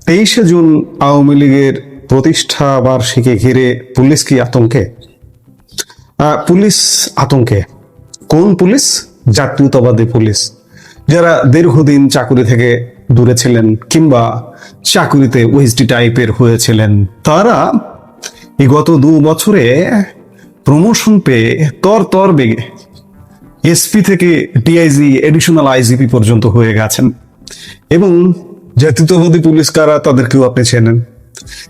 23শে June Awami লীগের প্রতিষ্ঠা বার্ষিকী ঘিরে পুলিশ কি আতঙ্কে? পুলিশ আতঙ্কে। কোন পুলিশ? জাতীয়তাবাদী পুলিশ, যারা দীর্ঘদিন চাকুরি থেকে দূরে ছিলেন কিংবা চাকুরিতে ওএসডি টাইপের হয়েছিলেন, তারা এই গত 2 বছরে প্রমোশন পেয়ে তর বেগে এসপি থেকে ডিআইজি, এডিশনাল আইজিপি পর্যন্ত হয়ে গেছেন। এবং জাতীয়তাবাদী পুলিশ কারা, তাদেরকেও আপনি চেনেন।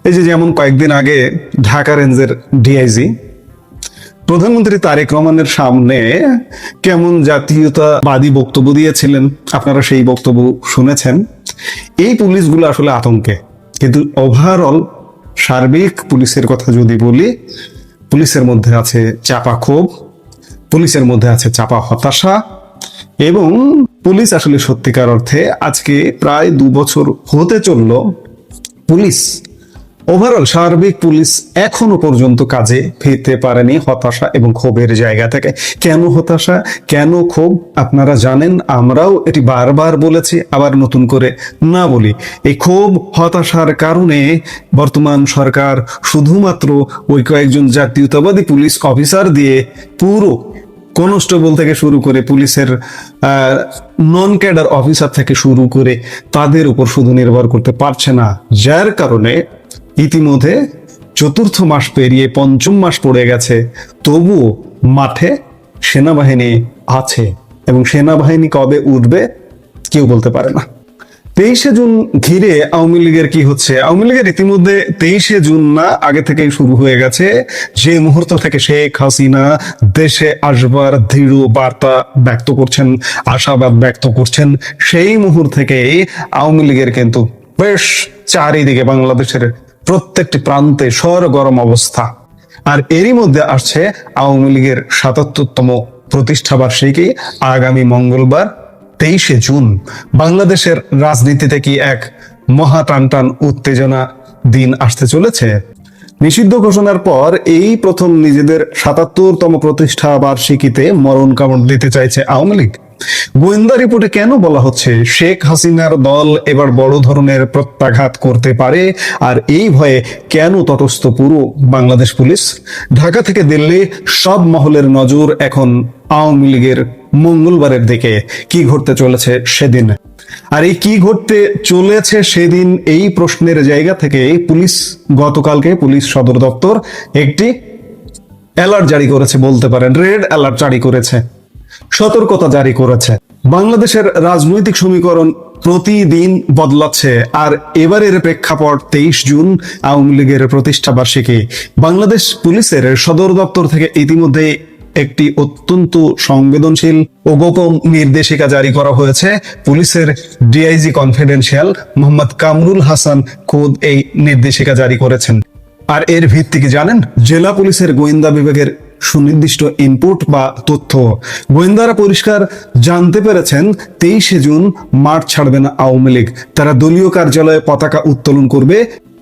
এই যে যেমন কয়েকদিন আগে ঢাকা রেঞ্জের ডিআইজি প্রধানমন্ত্রী তারেক রহমানের সামনে কেমন জাতীয়তাবাদী বক্তব্য দিয়েছিলেন, আপনারা সেই বক্তব্য শুনেছেন। এই পুলিশগুলো আসলে আতঙ্কে। কিন্তু ওভারঅল সার্বিক পুলিশের কথা যদি বলি, পুলিশের মধ্যে আছে চাপা ক্ষোভ, পুলিশের মধ্যে আছে চাপা হতাশা, এবং পুলিশ আসলে সত্যিকার অর্থে আজকে প্রায় 2 বছর হতে চলল, পুলিশ ওভারঅল সার্বিক পুলিশ এখনো পর্যন্ত কাজে ফিরতে পারেনি হতাশা এবং ক্ষোভের জায়গা থেকে। কেন হতাশা, কেন ক্ষোভ আপনারা জানেন, আমরাও এটি বারবার বলেছি, আবার নতুন করে না বলি। এই ক্ষোভ হতাশার কারণে বর্তমান সরকার শুধুমাত্র ওই কয়েকজন জাতীয়তাবাদী পুলিশ অফিসার দিয়ে পুরো কনস্টেবল থেকে শুরু করে পুলিশের নন ক্যাডার অফিসার থেকে শুরু করে তাদের উপর শুধু নির্ভর করতে পারছে না, যার কারণে ইতিমধ্যে 4র্থ মাস পেরিয়ে 5ম মাস পড়ে গেছে, তবুও মাঠে সেনাবাহিনী আছে এবং সেনাবাহিনী কবে উঠবে কেউ বলতে পারে না। 23শে জুন ঘিরে আওয়ামী লীগের কি হচ্ছে? আওয়ামী লীগের ইতিমধ্যে 23শে জুন না, আগে থেকেই শুরু হয়ে গেছে। যে মুহূর্ত থেকে শেখ হাসিনা দেশে আসবার দৃঢ় বার্তা ব্যক্ত করছেন, আশাবাদ ব্যক্ত করছেন, সেই মুহূর্ত থেকেই আওয়ামী লীগের কিন্তু বেশ চারিদিকে বাংলাদেশের প্রত্যেকটি প্রান্তে সরগরম অবস্থা। আর এরই মধ্যে আসছে আওয়ামী লীগের 77তম প্রতিষ্ঠা বার্ষিকী আগামী মঙ্গলবার 23শে জুন। বাংলাদেশের রাজনীতিতে কি এক মহা টানটান উত্তেজনা দিন আসতে চলেছে? নিষিদ্ধ ঘোষণার পর এই প্রথম নিজেদের 77তম প্রতিষ্ঠা বার্ষিকীতে মরণ কামড় দিতে চাইছে আওয়ামী লীগ। গোয়েন্দা রিপোর্টে কেন বলা হচ্ছে শেখ হাসিনার দল এবার বড় ধরনের প্রত্যাঘাত করতে পারে, আর এই ভয়ে কেন তটস্থ পুরো বাংলাদেশ পুলিশ? ঢাকা থেকে দিল্লি সব মহলের নজর এখন আওয়ামী লীগের মঙ্গলবারের দিকে। কি ঘটতে চলেছে সেদিন, আর এই কি ঘটতে চলেছে সেদিন, এই প্রশ্নের জায়গা থেকে পুলিশ গতকালকে পুলিশ সদর দপ্তর একটি অ্যালার্ট জারি করেছে, বলতে পারেন রেড অ্যালার্ট জারি করেছে, সতর্কতা জারি করেছে। বাংলাদেশের রাজনৈতিক সমীকরণ প্রতিদিন বদলাচ্ছে, আর এবারের প্রেক্ষাপট 23 জুন আওয়ামী লীগের প্রতিষ্ঠা বার্ষিকী। বাংলাদেশ পুলিশের সদর দপ্তর থেকে ইতিমধ্যে একটি অত্যন্ত সংবেদনশীল ও গোপন নির্দেশিকা জারি করা হয়েছে। পুলিশের ডিআইজি কনফিডেন্সিয়াল মোহাম্মদ কামরুল হাসান খোদ এই নির্দেশিকা জারি করেছেন। আর এর ভিত্তি কি জানেন? জেলা পুলিশের গোয়েন্দা বিভাগের সুনির্দিষ্ট ইনপুট বা তথ্য। গোয়েন্দারা পরিষ্কার জানতে পেরেছেন 23শে জুন মাঠ ছাড়বে না আওয়ামী লীগ। তারা দলীয় কার্যালয়ে পতাকা উত্তোলন করবে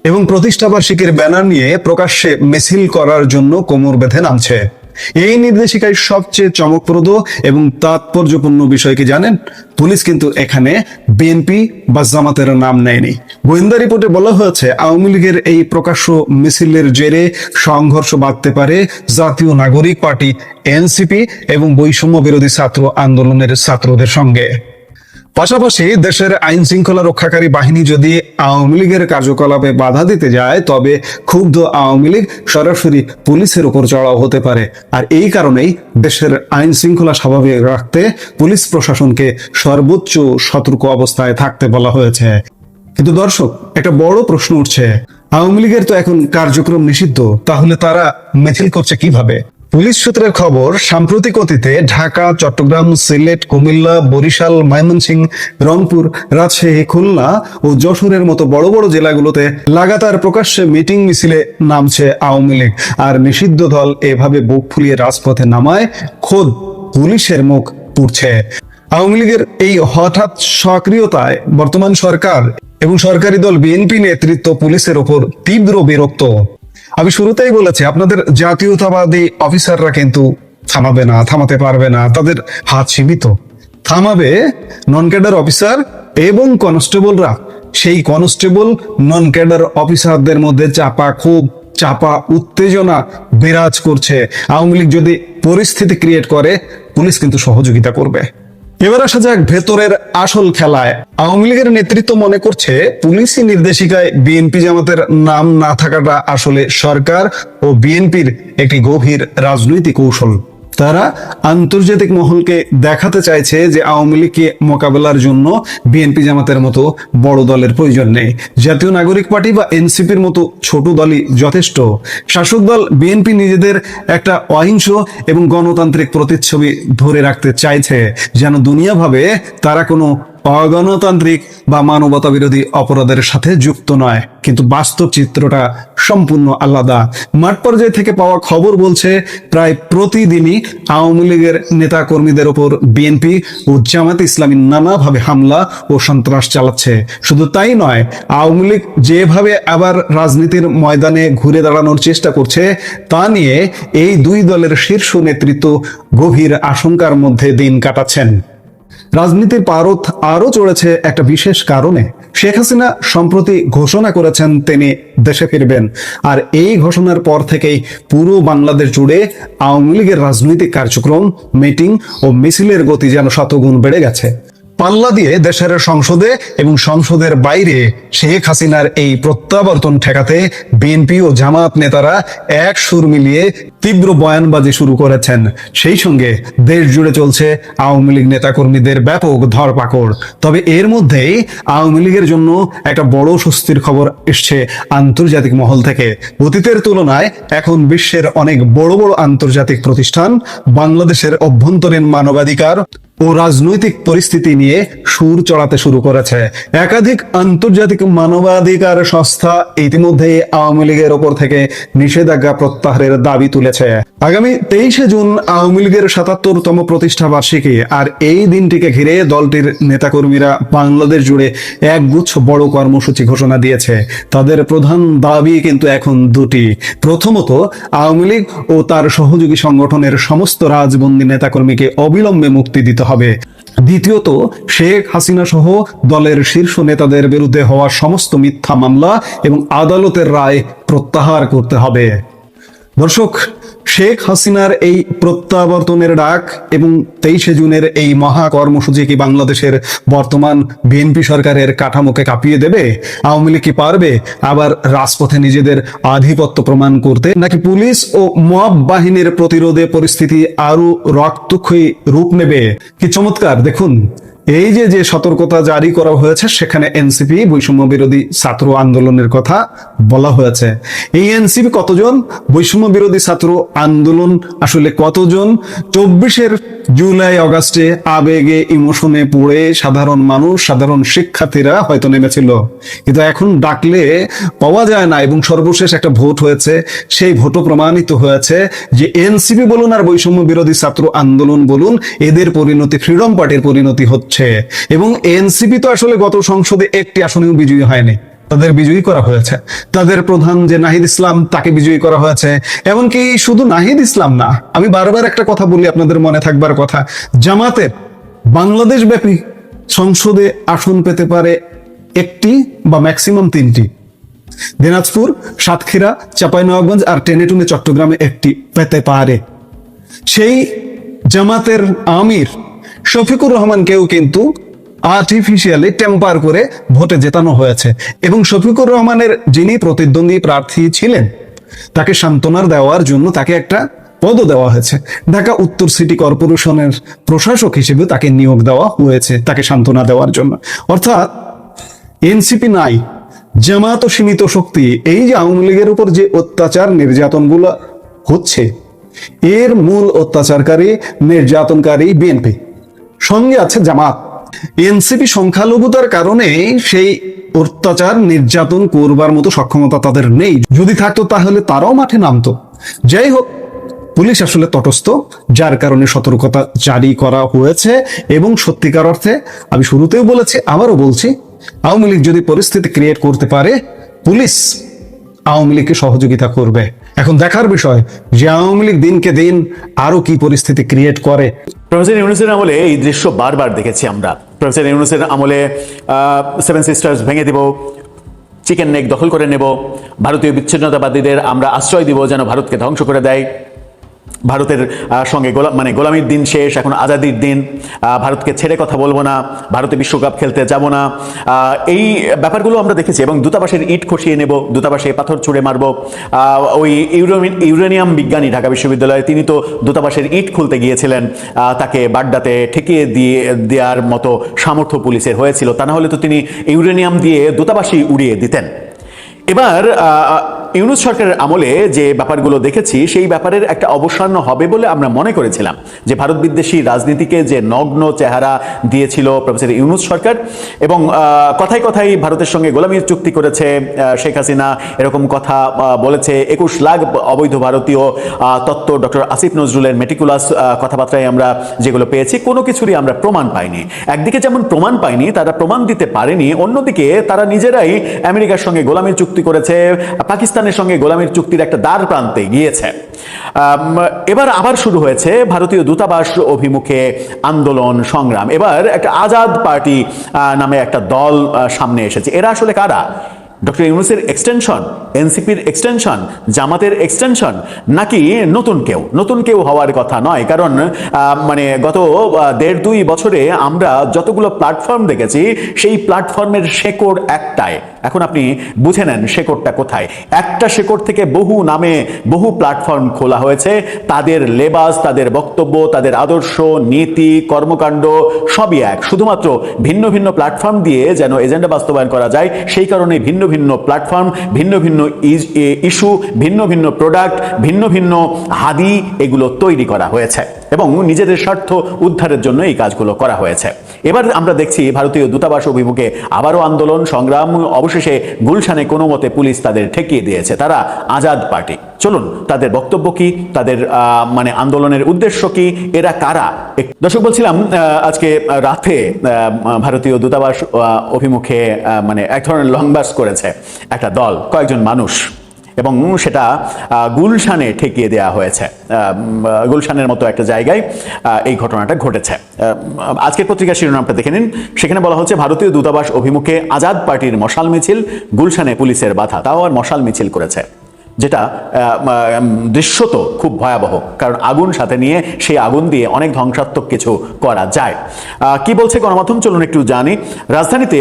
এবং প্রতিষ্ঠা বার্ষিকীর ব্যানার নিয়ে প্রকাশ্যে মিছিল করার জন্য কোমর বেঁধে নামছে। এই নির্দেশিকায় সবচেয়ে চমকপ্রদ এবং তাৎপর্যপূর্ণ বিষয় কি জানেন? পুলিশ কিন্তু এখানে বিএনপি বা জামাতের নাম নেয়নি। গোয়েন্দা রিপোর্টে বলা হয়েছে আওয়ামী লীগের এই প্রকাশ্য মিছিলের জেরে সংঘর্ষ বাড়তে পারে জাতীয় নাগরিক পার্টি এনসিপি এবং বৈষম্য বিরোধী ছাত্র আন্দোলনের ছাত্রদের সঙ্গে। পাশাপাশি দেশের আইন শৃঙ্খলা রক্ষাকারী বাহিনী যদি আওয়ামী লীগের কার্যকলাপে বাধা দিতে যায়, তবে ক্ষুব্ধ আওয়ামী লীগ সরাসরি পুলিশের উপর চড়াও হতে পারে। আর এই কারণেই দেশের আইন শৃঙ্খলা স্বাভাবিক রাখতে পুলিশ প্রশাসনকে সর্বোচ্চ সতর্ক অবস্থায় থাকতে বলা হয়েছে। কিন্তু দর্শক, একটা বড় প্রশ্ন উঠছে, আওয়ামী লীগের তো এখন কার্যক্রম নিষিদ্ধ, তাহলে তারা মিছিল করছে কিভাবে? পুলিশ সূত্রের খবর, সাম্প্রতিক অতীতে ঢাকা, চট্টগ্রাম, সিলেট, কুমিল্লা, বরিশাল, ময়মনসিংহ, রংপুর, রাজশাহী, খুলনা ও যশোরের মতো বড় বড় জেলাগুলোতে লাগাতার প্রকাশ্যে মিটিং মিছিলে নামছে আওয়ামী লীগ। আর নিষিদ্ধ দল এভাবে বুক ফুলিয়ে রাজপথে নামায় খোদ পুলিশের মুখ পুড়ছে। আওয়ামী লীগের এই হঠাৎ সক্রিয়তায় বর্তমান সরকার এবং সরকারি দল বিএনপি নেতৃত্ব পুলিশের ওপর তীব্র বিরক্ত। আমি শুরুতেই বলেছি, আপনাদের জাতীয়তাবাদী অফিসাররা কিন্তু থামাবে না, থামাতে পারবে না, তাদের হাত সীমিত। থামাবে নন ক্যাডার অফিসার এবং কনস্টেবলরা, সেই কনস্টেবল নন ক্যাডার অফিসারদের মধ্যে চাপা ক্ষোভ, চাপা উত্তেজনা বিরাজ করছে। আওয়ামী লীগ যদি পরিস্থিতি ক্রিয়েট করে, পুলিশ কিন্তু সহযোগিতা করবে। এবার আসা যাক ভেতরের আসল খেলায়। আওয়ামী লীগের নেতৃত্ব মনে করছে পুলিশি নির্দেশিকায় বিএনপি জামাতের নাম না থাকাটা আসলে সরকার ও বিএনপির একটি গভীর রাজনৈতিক কৌশল। তারা আন্তর্জাতিক মহলকে দেখাতে চাইছে যে আওয়ামী লীগকে মোকাবেলার জন্য বিএনপি জামাতের মতো বড় দলের প্রয়োজন নেই। জাতীয় নাগরিক পার্টি বা এনসিপির মতো ছোট দলই যথেষ্ট। শাসক দল বিএনপি নিজেদের একটা অহিংস এবং গণতান্ত্রিক প্রতিচ্ছবি ধরে রাখতে চাইছে, যেন দুনিয়া ভাবে তারা কোনো অগণতান্ত্রিক বা মানবতা বিরোধী অপরাধের সাথে যুক্ত নয়। কিন্তু বাস্তব চিত্রটা সম্পূর্ণ আলাদা। মাঠ পর্যায় থেকে পাওয়া খবর বলছে প্রায় প্রতিদিনই আওয়ামী লীগের নেতা কর্মীদের ওপর বিএনপি ও জামাত ইসলামী নানাভাবে হামলা ও সন্ত্রাস চালাচ্ছে। শুধু তাই নয়, আওয়ামী লীগ যেভাবে আবার রাজনীতির ময়দানে ঘুরে দাঁড়ানোর চেষ্টা করছে তা নিয়ে এই দুই দলের শীর্ষ নেতৃত্ব গভীর আশঙ্কার মধ্যে দিন কাটাচ্ছেন। রাজনীতির পারদ আরো চড়েছে একটা বিশেষ কারণে। শেখ হাসিনা সম্প্রতি ঘোষণা করেছেন তিনি দেশে ফিরবেন, আর এই ঘোষণার পর থেকেই পুরো বাংলাদেশ জুড়ে আওয়ামী লীগের রাজনৈতিক কার্যক্রম, মিটিং ও মিছিলের গতি যেন শতগুণ বেড়ে গেছে। পাল্লা দিয়ে দেশের সংসদে এবং সংসদের বাইরে শেখ হাসিনার এই প্রত্যাবর্তন ঠেকাতে বিএনপি ও জামাত নেতারা এক সুর মিলিয়ে তীব্র বয়ানবাজি শুরু করেছেন। সেই সঙ্গে দেশ জুড়ে চলছে আওয়ামী লীগ নেতাকর্মীদের ব্যাপক ধরপাকড়। তবে এর মধ্যেই আওয়ামী লীগের জন্য একটা বড় স্বস্তির খবর এসছে আন্তর্জাতিক মহল থেকে। অতীতের তুলনায় এখন বিশ্বের অনেক বড় বড় আন্তর্জাতিক প্রতিষ্ঠান বাংলাদেশের অভ্যন্তরীণ মানবাধিকার ও রাজনৈতিক পরিস্থিতি নিয়ে সুর চড়াতে শুরু করেছে। একাধিক আন্তর্জাতিক মানবাধিকার সংস্থা ইতিমধ্যে আওয়ামী লীগের ওপর থেকে নিষেধাজ্ঞা প্রত্যাহারের দাবি তুলেছে। আগামী 23শে জুন আওয়ামী লীগের 77তম প্রতিষ্ঠা বার্ষিকী, আর এই দিনটিকে ঘিরে দলটির নেতাকর্মীরা বাংলাদেশ জুড়ে একগুচ্ছ বড় কর্মসূচি ঘোষণা দিয়েছে। তাদের প্রধান দাবি কিন্তু এখন দুটি। প্রথমত, আওয়ামী লীগ ও তার সহযোগী সংগঠনের সমস্ত রাজবন্দী নেতাকর্মীকে অবিলম্বে মুক্তি দিতে হবে। দ্বিতীয়ত, শেখ হাসিনা সহ দলের শীর্ষ নেতাদের বিরুদ্ধে হওয়া সমস্ত মিথ্যা মামলা এবং আদালতের রায় প্রত্যাহার করতে হবে। দর্শক, শেখ হাসিনার এই প্রত্যাবর্তনের ডাক এবং 23শে জুনের এই মহা কর্মসূচি কি বাংলাদেশের বর্তমান বিএনপি সরকারের কাঠামোকে কাঁপিয়ে দেবে? আওয়ামী লীগ কি পারবে আবার রাজপথে নিজেদের আধিপত্য প্রমাণ করতে, নাকি পুলিশ ও মব বাহিনীর প্রতিরোধে পরিস্থিতি আরো রক্তক্ষয়ী রূপ নেবে? কি চমৎকার! দেখুন, এই যে সতর্কতা জারি করা হয়েছে, সেখানে এনসিপি বৈষম্য বিরোধী ছাত্র আন্দোলনের কথা বলা হয়েছে। এই এনসিপি কতজন? বৈষম্য বিরোধী ছাত্র আন্দোলন আসলে কতজন? 24 জুলাই আগস্টে আবেগে ইমোশনে পড়ে সাধারণ মানুষ, সাধারণ শিক্ষার্থীরা হয়তো নেমেছিল, কিন্তু এখন ডাকলে পাওয়া যায় না। এবং সর্বশেষ একটা ভোট হয়েছে, সেই ভোটও প্রমাণিত হয়েছে যে এনসিপি বলুন আর বৈষম্য বিরোধী ছাত্র আন্দোলন বলুন, এদের পরিণতি ফ্রিডম পার্টির পরিণতি হচ্ছে। এবং এনসিপি তো আসলে গত সংসদে একটি আসনেও বিজয়ী হয়নি, তাদের বিজয়ী করা হয়েছে। তাদের প্রধান যে নাহিদ ইসলাম, তাকে বিজয়ী করা হয়েছে। এমনকি শুধু নাহিদ ইসলাম না, আমি বারবার একটা কথা বলি, আপনাদের মনে থাকবার কথা, জামাতের বাংলাদেশ ব্যাপী সংসদে আসন পেতে পারে একটি বা ম্যাক্সিমাম 3টি। দিনাজপুর, সাতক্ষীরা, চাঁপাইনবাবগঞ্জ আর টেনেটুনে চট্টগ্রামে একটি পেতে পারে। সেই জামাতের আমির শফিকুর রহমানকেও কিন্তু আর্টিফিশিয়ালি টেম্পার করে ভোটে জেতানো হয়েছে। এবং শফিকুর রহমানের যিনি প্রতিদ্বন্দ্বী প্রার্থী ছিলেন, তাকে সান্ত্বনা দেওয়ার জন্য তাকে একটা পদও দেওয়া হয়েছে। ঢাকা উত্তর সিটি কর্পোরেশনের প্রশাসক হিসেবে তাকে নিয়োগ দেওয়া হয়েছে, তাকে সান্ত্বনা দেওয়ার জন্য। অর্থাৎ এনসিপি নাই, জামাত সীমিত শক্তি। এই যে আওয়ামী লীগের উপর যে অত্যাচার নির্যাতনগুলো হচ্ছে, এর মূল অত্যাচারকারী, নির্যাতনকারী বিএনপি, সঙ্গে আছে জামাত। এনসিপি সংখ্যালঘুতার কারণে সেই অত্যাচার নির্যাতন করবার মতো সক্ষমতা তাদের নেই। যদি থাকতো তাহলে তারাও মাঠে নামতো। যাই হোক, পুলিশ আসলে তটস্থ, যার কারণে সতর্কতা জারি করা হয়েছে। এবং সত্যিকার অর্থে আমি শুরুতেও বলেছি, আবারও বলছি, আওয়ামী লীগ যদি পরিস্থিতি ক্রিয়েট করতে পারে, পুলিশ আওয়ামী লীগকে সহযোগিতা করবে। এখন দেখার বিষয় যে আওয়ামী লীগ দিনকে দিন আরো কি পরিস্থিতি ক্রিয়েট করে। প্রফেসর ইউনূসের আমলে এই দৃশ্য বারবার দেখেছি আমরা। প্রফেসর ইউনূসের আমলে সেভেন সিস্টার্স ভেঙে দিব, চিকেন নেক দখল করে নেব, ভারতীয় বিচ্ছিন্নতাবাদীদের আমরা আশ্রয় দিব যেন ভারতকে ধ্বংস করে দেয়, ভারতের সঙ্গে গোলামির দিন শেষ, এখন আজাদির দিন, ভারতকে ছেড়ে কথা বলবো না, ভারতে বিশ্বকাপ খেলতে যাব না, এই ব্যাপারগুলো আমরা দেখেছি। এবং দূতাবাসের ইট খসিয়ে নেব, দূতাবাসে পাথর ছুঁড়ে মারব। ওই ইউরেনিয়াম বিজ্ঞানী ঢাকা বিশ্ববিদ্যালয়ে, তিনি তো দূতাবাসের ইট খুলতে গিয়েছিলেন, তাকে বাড্ডাতে ঠেকিয়ে দেওয়ার মতো সামর্থ্য পুলিশের হয়েছিল, তা না হলে তো তিনি ইউরেনিয়াম দিয়ে দূতাবাসই উড়িয়ে দিতেন। এবার ইউনূস সরকারের আমলে যে ব্যাপারগুলো দেখেছি, সেই ব্যাপারের একটা অবসান হবে বলে আমরা মনে করেছিলাম, যে ভারত বিদ্বেষী রাজনীতিকে যে নগ্ন চেহারা দিয়েছিল প্রফেসর ইউনূস সরকার, এবং কথায় কথায় ভারতের সঙ্গে গোলামির চুক্তি করেছে শেখ হাসিনা, এরকম কথা বলেছে। 21 লাখ অবৈধ ভারতীয় তত্ত্ব ডক্টর আসিফ নজরুলের মেটিকুলাস কথাবার্তায় আমরা যেগুলো পেয়েছি, কোনো কিছুরই আমরা প্রমাণ পাইনি। একদিকে যেমন প্রমাণ পাইনি, তারা প্রমাণ দিতে পারেনি, অন্যদিকে তারা নিজেরাই আমেরিকার সঙ্গে গোলামির চুক্তি করেছে, পাকিস্তানের সঙ্গে গোলামির চুক্তির একটা দ্বার প্রান্তে গিয়েছে। এবার আবার শুরু হয়েছে ভারতীয় দূতাবাস অভিমুখে আন্দোলন সংগ্রাম। এবার একটা আজাদ পার্টি নামে একটা দল সামনে এসেছে। এরা আসলে কারা? ডক্টর ইউনূসের এক্সটেনশন, এনসিপির এক্সটেনশন, জামাতের এক্সটেনশন, নাকি নতুন কেউ হওয়ার কথা নয়? কারণ গত 1.5-2 বছরে আমরা যতগুলো প্ল্যাটফর্ম দেখেছি, সেই প্ল্যাটফর্মের শেকড় একটাই। এখন আপনি বুঝে নেন শেকড়টা কোথায়। একটা শেকড় থেকে বহু নামে বহু প্ল্যাটফর্ম খোলা হয়েছে, তাদের লেবাস, তাদের বক্তব্য, তাদের আদর্শ, নীতি, কর্মকাণ্ড সবই এক, শুধুমাত্র ভিন্ন ভিন্ন প্ল্যাটফর্ম দিয়ে যেন এজেন্ডা বাস্তবায়ন করা যায়, সেই কারণে ভিন্ন ভিন্ন প্ল্যাটফর্ম, ভিন্ন ভিন্ন ইস্যু, ভিন্ন ভিন্ন প্রোডাক্ট, ভিন্ন ভিন্ন হাদি এগুলো তৈরি করা হয়েছে এবং নিজেদের স্বার্থ উদ্ধারের জন্য এই কাজগুলো করা হয়েছে। এবার আমরা দেখছি ভারতীয় দূতাবাস অভিমুখে আবারও আন্দোলন সংগ্রাম। অবশেষে গুলশানে কোনো মতে পুলিশ তাদের ঠেকিয়ে দিয়েছে। তারা আজাদ পার্টি। চলুন, তাদের বক্তব্য কি, তাদের আন্দোলনের উদ্দেশ্য কি, এরা কারা? দর্শক, বলছিলাম আজকে রাতে ভারতীয় দূতাবাস অভিমুখে এক ধরনের লং মার্চ করেছে একটা দল, কয়েকজন মানুষ, এবং সেটা গুলশানে ঠেকিয়ে দেওয়া হয়েছে। গুলশানের মতো একটা জায়গায় এই ঘটনাটা ঘটেছে। আজকের পত্রিকার শিরোনামটা দেখে নিন। সেখানে বলা হচ্ছে, ভারতীয় দূতাবাস অভিমুখে আজাদ পার্টির মশাল মিছিল, গুলশানে পুলিশের বাধা। তাও আর মশাল মিছিল করেছে, যেটা দৃশ্যত খুব ভয়াবহ, কারণ আগুন সাথে নিয়ে সেই আগুন দিয়ে অনেক ধ্বংসাত্মক কিছু করা যায়। কি বলছে গণমাধ্যম, চলুন একটু জানি। রাজধানীতে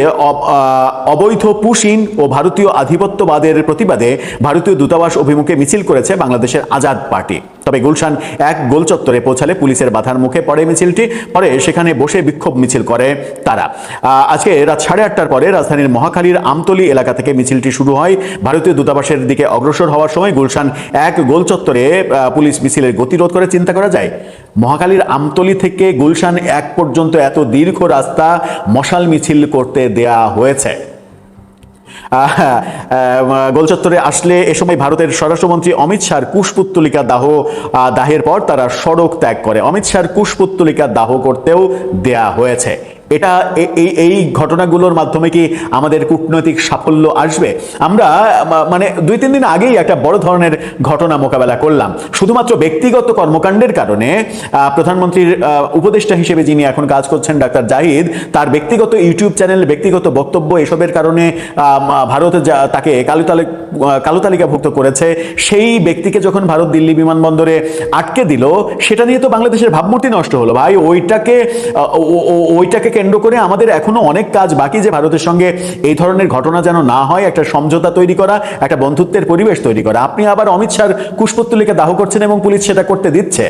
অবৈধ পুশিন ও ভারতীয় আধিপত্যবাদের প্রতিবাদে ভারতীয় দূতাবাস অভিমুখে মিছিল করেছে বাংলাদেশের আজাদ পার্টি। তবে গুলশান এক গোল চত্বরে পৌঁছালে পুলিশের বাধার মুখে পড়ে মিছিলটি। পরে সেখানে বসে বিক্ষোভ মিছিল করে তারা। আজকে রাত 8:30টার পরে রাজধানীর মহাখালীর আমতলী এলাকা থেকে মিছিলটি শুরু হয়। ভারতীয় দূতাবাসের দিকে অগ্রসর হওয়ার সময় গুলশান এক গোল চত্বরে পুলিশ মিছিলের গতিরোধ করে। চিন্তা করা যায়, মহাখালীর আমতলী থেকে গুলশান এক পর্যন্ত এত দীর্ঘ রাস্তা মশাল মিছিল করতে দেয়া হয়েছে। গোলচত্বরে আসলে এ সময় ভারতের স্বরাষ্ট্রমন্ত্রী অমিত শাহর কুশপুত্তলিকা দাহের পর তারা সড়ক ত্যাগ করে। অমিত শাহর কুশপুত্তলিকা দাহ করতেও দেয়া হয়েছে। এটা এই ঘটনাগুলোর মাধ্যমে কি আমাদের কূটনৈতিক সাফল্য আসবে? আমরা 2-3 দিন আগেই একটা বড় ধরনের ঘটনা মোকাবেলা করলাম। শুধুমাত্র ব্যক্তিগত কর্মকাণ্ডের কারণে প্রধানমন্ত্রীর উপদেষ্টা হিসেবে যিনি এখন কাজ করছেন ডাক্তার জাহিদ, তার ব্যক্তিগত ইউটিউব চ্যানেল, ব্যক্তিগত বক্তব্য, এসবের কারণে ভারত তাকে কালো তালিকাভুক্ত করেছে। সেই ব্যক্তিকে যখন ভারত দিল্লি বিমানবন্দরে আটকে দিল, সেটা নিয়ে তো বাংলাদেশের ভাবমূর্তি নষ্ট হলো। ভাই, ওইটাকে কেন্দ্র করে আমাদের এখনো অনেক কাজ বাকি, যে ভারতের সঙ্গে এই ধরনের ঘটনা যেন না হয়, একটা সমঝোতা তৈরি করা, একটা বন্ধুত্বের পরিবেশ তৈরি করা। আপনি আবার অমিত শাহর কুশপুত্তলিকা দাহ করছেন এবং পুলিশ সেটা করতে দিচ্ছে।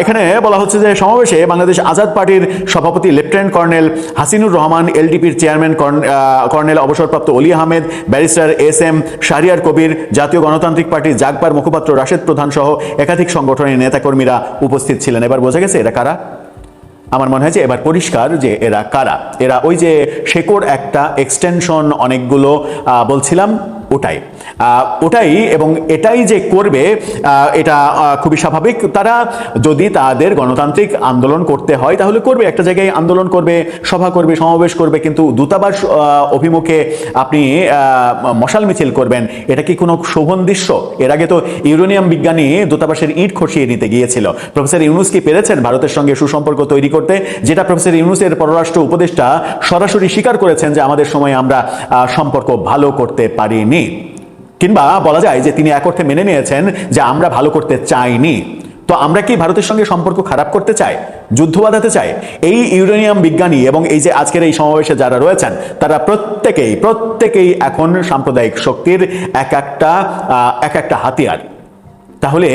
এখানে বলা হচ্ছে যে সমাবেশে বাংলাদেশ আজাদ পার্টির সভাপতি লেফটেন্যান্ট কর্নেল হাসিনুর রহমান, এলডিপির চেয়ারম্যান কর্নেল অবসরপ্রাপ্ত অলি আহমেদ, ব্যারিস্টার SM শাহরিয়ার কবির, জাতীয় গণতান্ত্রিক পার্টির জাগবার মুখপাত্র রাশেদ প্রধান সহ একাধিক সংগঠনের নেতাকর্মীরা উপস্থিত ছিলেন। এবার বোঝা গেছে এরা কারা। আমার মনে হয় যে এবার পরিষ্কার যে এরা কারা। এরা ওই যে শেকড় একটা, এক্সটেনশন অনেকগুলো বলছিলাম, ওটাই। ওটাই, এবং এটাই যে করবে এটা খুবই স্বাভাবিক। তারা যদি তাদের গণতান্ত্রিক আন্দোলন করতে হয় তাহলে করবে, একটা জায়গায় আন্দোলন করবে, সভা করবে, সমাবেশ করবে, কিন্তু দূতাবাস অভিমুখে আপনি মশাল মিছিল করবেন, এটা কি কোনো শোভন দৃশ্য? এর আগে তো ইউরেনিয়াম বিজ্ঞানী দূতাবাসের ইট খসিয়ে নিতে গিয়েছিল। প্রফেসর ইউনূস কি পেরেছেন ভারতের সঙ্গে সুসম্পর্ক তৈরি করতে? যেটা প্রফেসর ইউনূসের পররাষ্ট্র উপদেষ্টা সরাসরি স্বীকার করেছেন যে আমাদের সময় আমরা সম্পর্ক ভালো করতে পারিনি, কিংবা বলা যায় যে তিনি এক অর্থে মেনে নিয়েছেন যে আমরা ভালো করতে চাইনি। তো আমরা কি ভারতের সঙ্গে সম্পর্ক খারাপ করতে চাই, যুদ্ধ বাঁধাতে চাই? এই ইউরেনিয়াম বিজ্ঞানী এবং এই যে আজকের এই সমাবেশে যারা রয়েছেন তারা প্রত্যেকেই এখন সাম্প্রদায়িক শক্তির এক একটা হাতিয়ার। তাহলে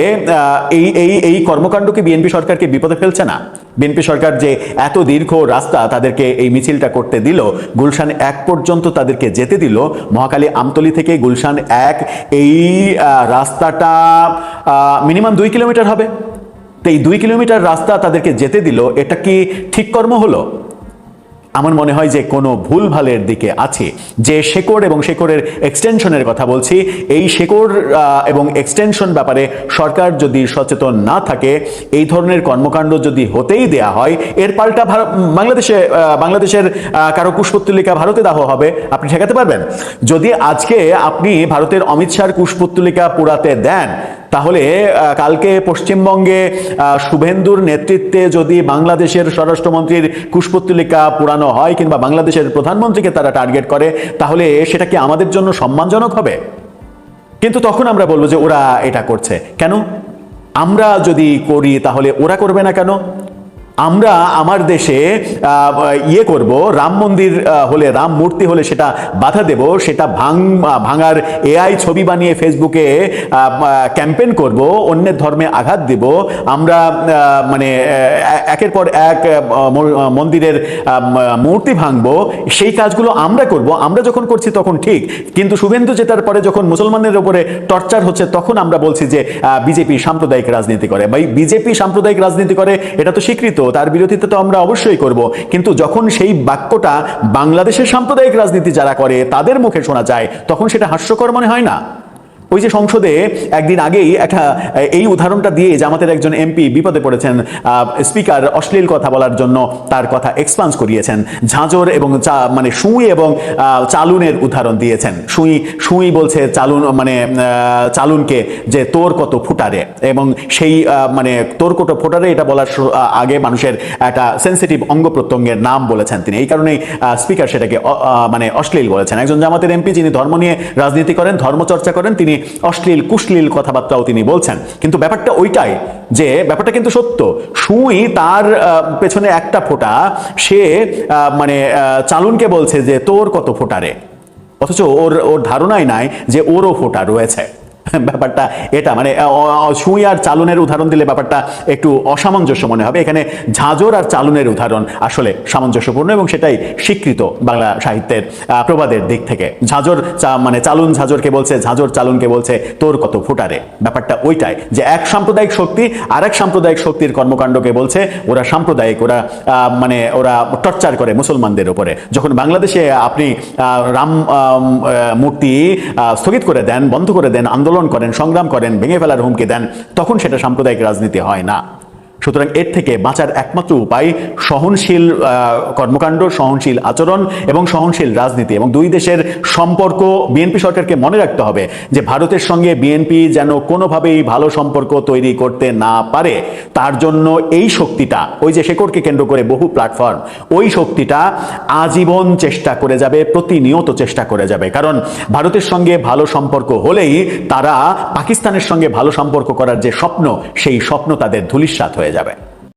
এই কর্মকাণ্ডকে বিএনপি সরকারকে বিপদে ফেলছে না? বিএনপি সরকার যে এত দীর্ঘ রাস্তা তাদেরকে এই মিছিলটা করতে দিল, গুলশান 1 পর্যন্ত তাদেরকে যেতে দিল, মহাখালী আমতলী থেকে গুলশান 1 এই রাস্তাটা মিনিমাম 2 কিলোমিটার হবে। তো এই 2 কিলোমিটার রাস্তা তাদেরকে যেতে দিল, এটা কি ঠিক কর্ম হলো? আমার মনে হয় যে কোনো ভুলভালের দিকে আছে। যে শেকড় এবং শেকড়ের এক্সটেনশনের কথা বলছি, এই শেকড় এবং এক্সটেনশন ব্যাপারে সরকার যদি সচেতন না থাকে, এই ধরনের কর্মকাণ্ড যদি হতেই দেয়া হয়, এর পাল্টা বাংলাদেশের কারো কুশপুত্তলিকা ভারতে দাহ হবে, আপনি ঠেকাতে পারবেন? যদি আজকে আপনি ভারতের অমিত শাহর কুশপুত্তলিকা পোড়াতে দেন, তাহলে কালকে পশ্চিমবঙ্গে শুভেন্দুর নেতৃত্বে যদি বাংলাদেশের স্বরাষ্ট্রমন্ত্রীর কুশপুত্তলিকা পোড়ানো হয় কিংবা বাংলাদেশের প্রধানমন্ত্রীকে তারা টার্গেট করে, তাহলে সেটা কি আমাদের জন্য সম্মানজনক হবে? কিন্তু তখন আমরা বলবো যে ওরা এটা করছে কেন? আমরা যদি করি তাহলে ওরা করবে না কেন? আমরা আমার দেশে করব, রাম মন্দির হলে, রাম মূর্তি হলে সেটা বাধা দেব, সেটা ভাঙার এআই ছবি বানিয়ে ফেসবুকে ক্যাম্পেইন করব, অন্যের ধর্মে আঘাত দেব, আমরা মানে একের পর এক মন্দিরের মূর্তি ভাঙবো, সেই কাজগুলো আমরা করব। আমরা যখন করছি তখন ঠিক, কিন্তু শুভেন্দু জেতার পরে যখন মুসলমানদের উপরে টর্চার হচ্ছে তখন আমরা বলছি যে বিজেপি সাম্প্রদায়িক রাজনীতি করে। ভাই, বিজেপি সাম্প্রদায়িক রাজনীতি করে এটা তো স্বীকৃত, তার বিরোধিতা তো আমরা অবশ্যই করব, কিন্তু যখন সেই বাক্যটা বাংলাদেশের সাম্প্রদায়িক রাজনীতি যারা করে তাদের মুখে শোনা যায়, তখন সেটা হাস্যকর মনে হয় না? ওই যে সংসদে একদিন আগেই এই উদাহরণটা দিয়ে জামাতের একজন এমপি বিপদে পড়েছেন, স্পিকার অশ্লীল কথা বলার জন্য তার কথা এক্সপান্স করিয়েছেন, ঝাঁঝর এবং মানে সুই এবং চালুনের উদাহরণ দিয়েছেন। সুই বলছে চালুনকে যে তোর কত ফুটারে, এবং সেই মানে তোর কত ফুটারে এটা বলার আগে মানুষের একটা সেন্সিটিভ অঙ্গ প্রত্যঙ্গের নাম বলেছেন তিনি, এই কারণেই স্পিকার সেটাকে মানে অশ্লীল বলেছেন। একজন জামাতের এমপি যিনি ধর্ম নিয়ে রাজনীতি করেন, ধর্মচর্চা করেন, তিনি অশ্লীল কুশ্লীল কথাবার্তাও তিনি বলছেন। কিন্তু ব্যাপারটা ওইটাই, যে ব্যাপারটা কিন্তু সত্য। সুই তার পেছনে একটা ফোঁটা, সে মানে চালুনকে বলছে যে তোর কত ফোঁটারে, অথচ ওর ধারণাই নাই যে ওরও ফোঁটা রয়েছে। ব্যাপারটা এটা, মানে সুই আর চালুনের উদাহরণ দিলে ব্যাপারটা একটু অসামঞ্জস্য মনে হবে। এখানে ঝাঁঝর আর চালুনের উদাহরণ আসলে সামঞ্জস্যপূর্ণ, এবং সেটাই স্বীকৃত বাংলা সাহিত্যের প্রবাদের দিক থেকে। ঝাঁঝর মানে চালুন ঝাঁঝরকে বলছে, ঝাঁঝর চালুনকে বলছে তোর কত ফুটারে। ব্যাপারটা ওইটাই, যে এক সাম্প্রদায়িক শক্তি আর এক সাম্প্রদায়িক শক্তির কর্মকাণ্ডকে বলছে ওরা সাম্প্রদায়িক, ওরা মানে ওরা টর্চার করে মুসলমানদের উপরে। যখন বাংলাদেশে আপনি রাম মূর্তি স্থগিত করে দেন, বন্ধ করে দেন, আন্দোলন করেন, সংগ্রাম করেন, ভেঙে ফেলার হুমকি দেন, তখন সেটা সাম্প্রদায়িক রাজনীতি হয় না। সুতরাং এর থেকে বাঁচার একমাত্র উপায় সহনশীল কর্মকাণ্ড, সহনশীল আচরণ এবং সহনশীল রাজনীতি। এবং দুই দেশের সম্পর্ক বিএনপি সরকারকে মনে রাখতে হবে যে ভারতের সঙ্গে বিএনপি যেন কোনোভাবেই ভালো সম্পর্ক তৈরি করতে না পারে, তার জন্য এই শক্তিটা, ওই যে শেকড়কে কেন্দ্র করে বহু প্ল্যাটফর্ম, ওই শক্তিটা আজীবন চেষ্টা করে যাবে, প্রতিনিয়ত চেষ্টা করে যাবে। কারণ ভারতের সঙ্গে ভালো সম্পর্ক হলেই তারা পাকিস্তানের সঙ্গে ভালো সম্পর্ক করার যে স্বপ্ন, সেই স্বপ্ন তাদের ধূলিসাৎ হয়ে যাবে।